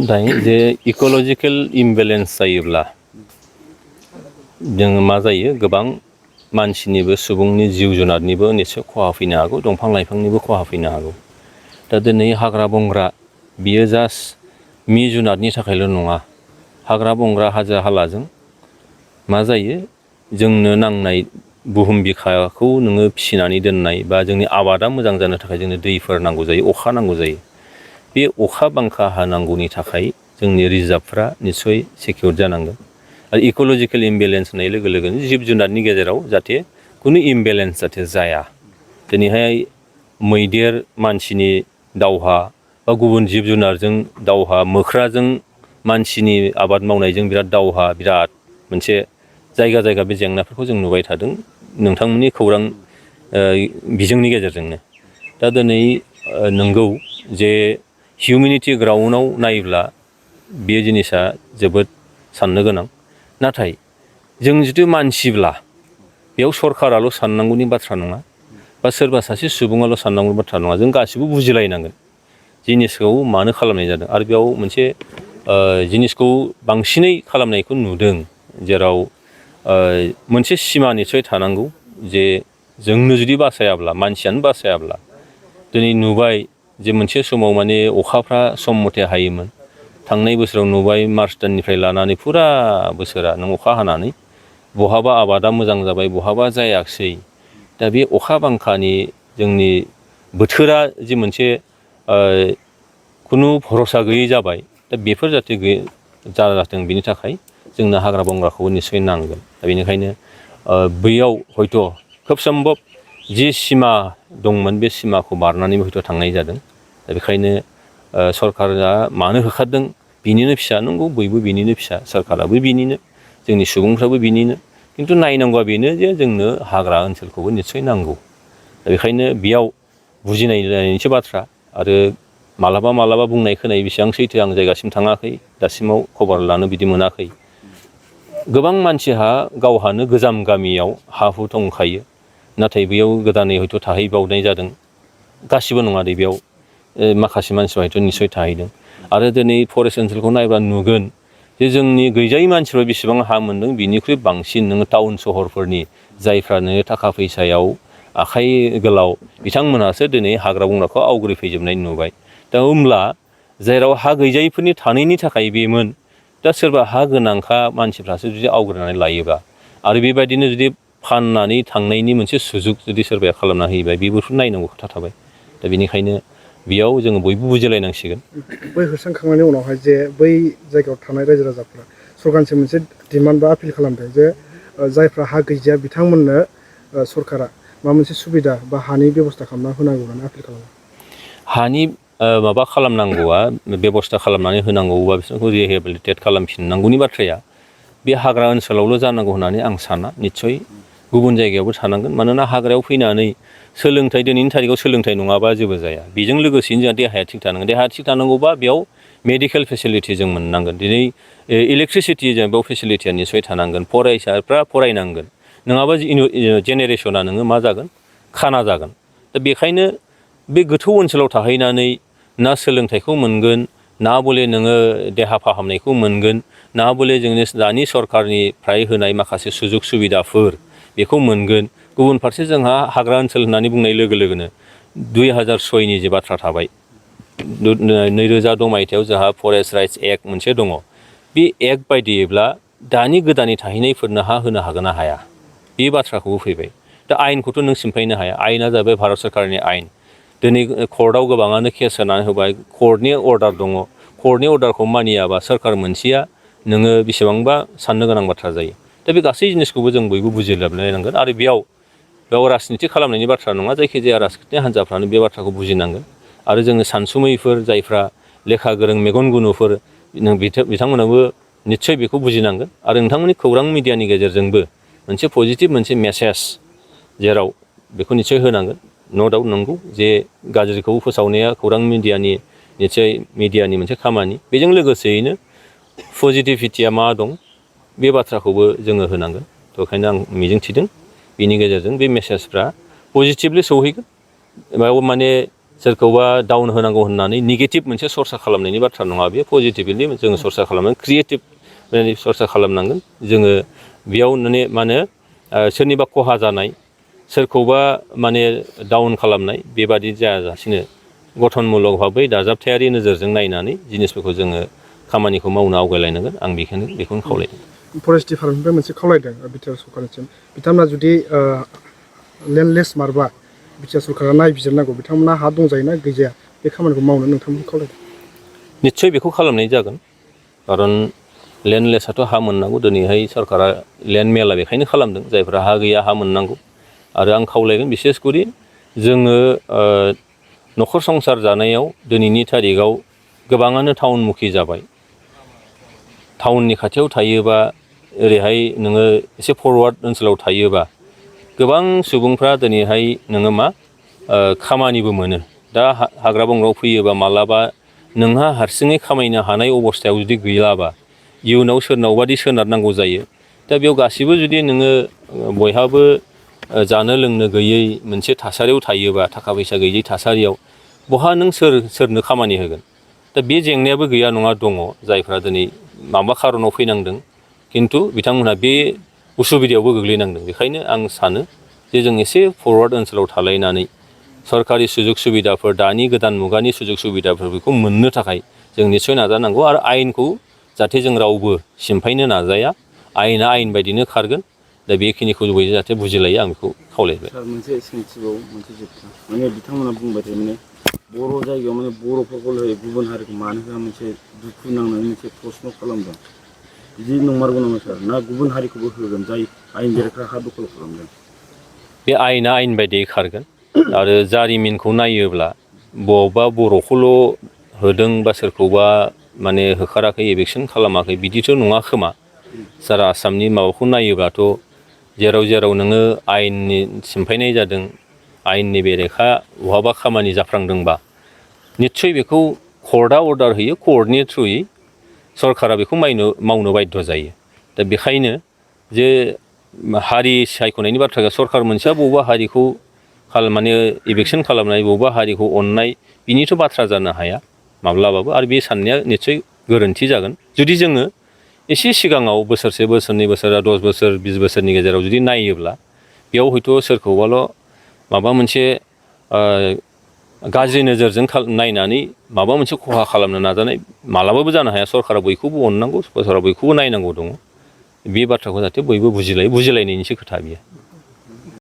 दायो जे ecological imbalance जायोब्ला जोङो मा जायो गोबां मानसिनिबो सुबुंनि जिब जुनारनिबो निस्सय खहा फैनो हागौ दंफां लाइफांनिबो खहा फैनो हागौ दा दिनै हाग्रा बंग्रा बियो जास्ट मि जुनारनि थाखायल' नङा हाग्रा बंग्रा हाजो हालाजों मा जायो जोंनो नांनाय बुहुम बिखाखौ नोङो फिसिनानै दोननाय बा जोंनि आबादा मोजां जानो थाखाय जोंनो दैफोर नांगौ जायो अखा नांगौ जायो बे अखा बांखा हानांगौनि थाखाय जोंनि रिजार्भफ्रा निस्सय सिकिउर जानांगोन आरो इक'लजिकेल इमबेलेन्स होननाय लोगो लोगोनो जिब जुनारनि गेजेराव जाहाथे खुनु इमबेलेन्स जाहाथे जाया दिनैहाय मैदेर मानसिनि दावहा बा गुबुन जिब जुनारजों दावहा मोख्राजों मानसिनि आबाद मावनायजों बिराद दावहा बिराद मोनसे जायगा जायगा बे जेंनाफोरखौ जों नुबाय थादों नोंथांमोननि खौरां बिजोंनि गेजेरजोंनो दा दिनै नंगौ जे हिउमेनिटि ग्राउन्डआव नायोब्ला बे जिनिसा जोबोद साननो गोनां नाथाय जों जुदि मानसिब्ला बेयाव सरकाराल' साननांगौनि बाथ्रा नङा बा सोरबा सासे सुबुङाल' साननांगौनि बाथ्रा नङा जों गासिबो बुजिलायनांगोन जिनिसखौ मानो खालामनाय जादों आरो बेयाव मोनसे जिनिसखौ बांसिनै खालामनायखौ नुदों जेराव मोनसे सिमा निस्सय थानांगौ जे जोंनो जुदि बासायाब्ला मानसियानो बासायाब्ला दिनै नुबाय जे मोनसे समाव माने अखाफ्रा सम मथे हायोमोन थांनाय बोसोराव नुबाय मार्च दाननिफ्राय लानानै फुरा बोसोरा नों अखा हानानै बहाबा आबादा मोजां जाबाय बहाबा जायाखिसै दा बे अखा बांखानि जोंनि बोथोरा जि मोनसे खुनु भरसा गैयै जाबाय दा बेफोर जाहाथे जाथों बिनि थाखाय जोंनो हाग्रा बंग्राखौबो निस्सय नांगोन दा बेनिखायनो बैयाव हयथ' खोब सम्भब जि सिमा दंमोन बे सिमाखौ बारनानैबो हयथ' थांनाय जादों दा बेखायनो सरकारा मानो होखारदों बिनिनो फिसा नंगौ बयबो बिनिनो फिसा सरकाराबो बिनिनो जोंनि सुबुंफ्राबो बिनिनो खिन्थु नायनांगौआ बेनो जे जोंनो हाग्रा ओनसोलखौबो निस्सय नांगौ दा बेखायनो बेयाव बुजिनायनिसो बाथ्रा आरो मालाबा बुंनाय खोनाय बेसेबां सैथो आं जायगासिम थाङाखै दासिमाव खबर लानो बिदि मोनाखै गोबां मानसिहा गावहानो गोजाम गामियाव हा हु दंखायो नाथाय बेयाव गोदानै हयथ' थाहैबावनाय जादों गासिबो नङा दे बेयाव माखासे मानसिफ्रा हयथ' निस्सय थाहैदों आरो दिनै फरेस्ट ओनसोलखौ नायब्ला नुगोन जे जोंनि गैजायै मानसिफ्रा बेसेबां हा मोनदों बिनिख्रुइ बांसिन नोङो टाउन सहरफोरनि जायफ्रा नोङो थाखा फैसायाव आखाइ गोलाव बिथांमोनहासो दिनै हाग्रा बंग्राखौ आवग्रिफैजोबनाय नुबाय दा होमब्ला जेराव हा गैजायैफोरनि थानायनि थाखाय बेमोन दा सोरबा हा गोनांखा मानसिफ्रासो जुदि आवग्रिनानै लायोबा आरो बेबायदिनो जुदि फाननानै थांनायनि मोनसे सुजुग जुदि सोरबाया खालामना होयोबा बेबोथ' नायनांगौ खोथा थाबाय दा बेनिखायनो बेयाव जोङो बयबो बुजिलायनांसिगोन बै होस्रांखांनायनि उनावहाय जे बै जायगायाव थानाय रायजो राजाफ्रा सरकारनिसिम मोनसे डिमान्ड बा आपिल खालामदों जे जायफ्रा हा गैजाया बिथांमोननो सरकारा माबा मोनसे सुबिदा बा हानि बेब'स्था खालामना होनांगौ होननानै आपिल खालामो हानि माबा खालामनांगौआ बेब'स्था खालामनानै होनांगौबा बिसोरखौ रिहेबिलिटेट खालामफिननांगौनि बाथ्राया बे हाग्रा ओनसोलावल' जानांगौ होननानै आं साना निस्सय गुबुन जायगायावबो थानांगोन मानोना हाग्रायाव फैनानै सोलोंथाइ दिनैनि थारिखआव सोलोंथाइ नङाबा जेबो जाया बेजों लोगोसेनो जोंहा देहाया थिग थानांगोन देहाया थिग थानांगौबा बेयाव मेडिकेल फेसिलिटि जों मोननांगोन दिनै इलेक्ट्रिसिटि जों बेयाव फेसिलिटिया निस्सय थानांगोन फरायसाफ्रा फरायनांगोन नङाबा जेनेरेसना नोङो मा जागोन खाना जागोन दा बेखायनो बे गोथौ ओनसोलाव थाहैनानै ना सोलोंथाइखौ मोनगोन ना बले नोङो देहा फाहामनायखौ मोनगोन ना बले जोंनि दानि सरकारनिफ्राय होनाय माखासे सुजुग सुबिदाफोर बेखौ मोनगोन गुबुन फारसे जोंहा हाग्रा ओनसोल होननानै बुंनाय लोगो लोगोनो 2006नि जे बाथ्रा थाबाय 2002 मायथाइयाव जोंहा फरेस्ट राइट्स एक्ट मोनसे दङ बे एक्ट बायदियैब्ला दानि गोदानै थाहैनायफोरनो हा होनो हागोन ना हाया बे बाथ्राखौबो फैबाय दा आयेनखौथ' नों सिमफायनो हाया आयेना जाबाय भारत सरकारनि आयेन दिनै कर्टआव गोबाङानो केस होनानै होबाय कर्टनि अर्डार दङ कर्टनि अर्डारखौ मानियाबा सोरखार मोनसेया नोङो बेसेबांबा साननो गोनां बाथ्रा जायो दा बे गासै जिनिसखौबो जों बयबो बुजिलायनांगोन आरो बेयाव राजनिति खालामनायनि बाथ्रा नङा जायखिजाया राजनिति हान्जाफ्रानो बे बाथ्राखौ बुजिनांगोन आरो जोङो सानसुमैफोर जायफ्रा लेखा गोरों मेगन गुनुफोर बिथांमोनाबो निस्सय बेखौ बुजिनांगोन आरो नोंथांमोननि खौरां मिडियानि गेजेरजोंबो मोनसे पजिटिभ मोनसे मेसेज जेराव बेखौ निस्सय होनांगोन न' डाउट नंगौ जे गाज्रिखौ फोसावनाया खौरां मिडियानि निस्सय मिडियानि मोनसे खामानि बेजों लोगोसेयैनो पजिटिभिटिया मा दं बे बाथ्राखौबो जोङो होनांगोन थ' ओंखायनो आं मिजिंथिदों बिनि गेजेरजों बे मेसेजफ्रा पजिटिभलि सौहैगोन माने सोरखौबा डाउन होनांगौ होननानै नेगेटिभ मोनसे सरसा खालामनायनि बाथ्रा नङा बेयो पजिटिभलि जोङो सरसा खालामनांगोन क्रिएटिभ सरसा खालामनांगोन जोङो बेयाव मा होनो सोरनिबा खहा जानाय सोरखौबा माने डाउन खालामनाय बेबादि जायाजासिनो गठनमूलक भाबै दाजाबथायारि नोजोरजों नायनानै जिनिसफोरखौ जोङो खामानिखौ मावनो आवगायलायनांगोन आं बेखौनो खावलायदों। फरेस्ट डिपार्टमेन्टनिफ्राय मोनसे खावलायदों बिटिआर सरकारनिसिम बिथांमोना जुदि लेन्डलेस मारबा बिटिआर सरकारा नायबिजिरनांगौ बिथांमोना हा दंजायोना गैजाया बे खामानिखौ मावनो नोंथांमोनखौ खावलायदों। निस्सय बेखौ खालामनाय जागोन खारन लेन्डलेसआथ' हा मोननांगौ दिनैहाय सरकारा लेन्ड मेला बेखायनो खालामदों जायफ्रा हा गैया हा मोननांगौ आरो आं खावलायगोन बिसेसकरि जोङो न'खर संसार जानायाव दिनैनि थारिखआव गोबाङानो टाउनमुखि जाबाय टाउननि खाथियाव थायोबा ओरैहाय नोङो एसे फरवार्ड ओनसोलाव थायोबा गोबां सुबुंफ्रा दिनैहाय नोङो खामानिबो मोनो दा हाग्रा बंग्रायाव फैयोबा मालाबा नोंहा हारसिङै खामायनो हानाय अबस्थायाव जुदि गैलाबा इयुनाव सोरनावबादि सोनारनांगौ जायो दा बेयाव गासिबो जुदि नोङो बयहाबो जानो लोंनो गैयै मोनसे थासारियाव थायोबा थाखा फैसा गैयै थासारियाव बहा नों सोरनो खामानि होगोन दा बे जेंनायाबो गैया नङा दङ जायफ्रा दिनै माबा खारनाव फैनांदों खिन्थु बिथांमोनहा बे उसुबिदायावबो गोग्लैनांदों बेखायनो आं सानो जे जों एसे फरवार्ड ओनसोलाव थालायनानै सरकारि सुजुग सुबिदाफोर दानि गोदान मुगानि सुजुग सुबिदाफोरखौ मोननो थाखाय जों निस्सय नाजानांगौ आरो आयेनखौ जाहाथे जों रावबो सिमफायनो नाजाया आयेना आयेन बायदिनो खारगोन दा बेखिनिखौ बयबो जाहाथे बुजिलायो आं बेखौ खावलायबाय। सार मोनसे सोंथिबाव मोनसे जोबथा माने बिथांमोना बुंबाय थायो माने बर' जायगायाव माने बर'फोरखौ गुबुन हारिखौ मानो होआ मोनसे दुखु नांनानै मोनसे प्रश्न खालामदों बिदि नंमारगौ नामा सार ना गुबुन हारिखौबो होगोन जाय आयेन बेरेखा हा दखल खालामदों? बे आयेना आयेन बायदियै खारगोन आरो जारिमिनखौ नायोब्ला बबावबा बर'खौल' होदों बा सोरखौबा माने होखाराखै एभेकसन खालामाखै बिदिथ' नङा खोमा सारा आसामनि माबाखौ नायोब्लाथ' जेराव नोङो आयेननि सिमफायनाय जादों आयेननि बेरेखा बहाबा खामानि जाफ्लांदोंबा निस्सय बेखौ कर्टआ अर्डार होयो कर्टनि थ्रुयै सरकारा बेखौ मावनो बाध्य जायो दा बेखायनो जे हारि सायख'नायनि बाथ्रा सरकार मोनसेया बबेबा हारिखौ माने इभेकसन खालामनाय बबेबा हारिखौ अननाय बिनिथ' बाथ्रा जानो हाया माब्लाबाबो आरो बे साननाया निस्सय गोरोन्थि जागोन जुदि जोङो एसे सिगाङाव बोसोरसे बोसोरनै बोसोर 10 बोसोर 20 बोसोरनि गेजेराव जुदि नायोब्ला बेयाव हयथ' सोरखौबाल' माबा मोनसे गाज्रि नोजोरजों नायनानै माबा मोनसे खहा खालामनो नाजानाय मालाबाबो जानो हाया सरकारा बयखौबो अननांगौ सरकारा बयखौबो नायनांगौ दङ बे बाथ्राखौ जाहाथे बयबो बुजिलायनायनिसो खोथा बियो।